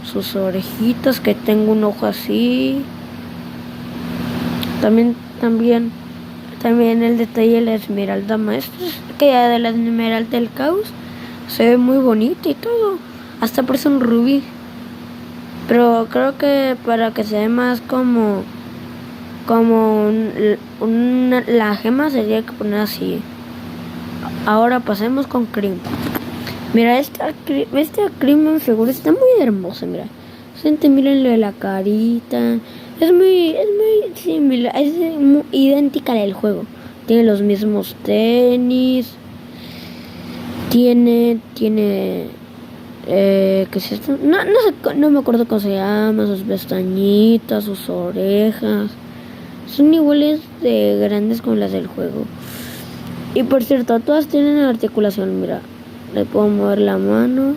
sus orejitas, que tengo un ojo así. También el detalle de la esmeralda maestra, que de la esmeralda del caos, se ve muy bonita y todo. Hasta parece un rubí. Pero creo que para que se vea más como la gema sería que poner así. Ahora pasemos con Cream. Mira, esta Cream en figura está muy hermosa, mira. Miren lo de la carita. Es muy similar, es muy idéntica al juego. Tiene los mismos tenis. Tiene ¿qué es esto? No me acuerdo cómo se llama. Sus pestañitas, sus orejas son iguales de grandes como las del juego. Y por cierto, todas tienen articulación, mira. Le puedo mover la mano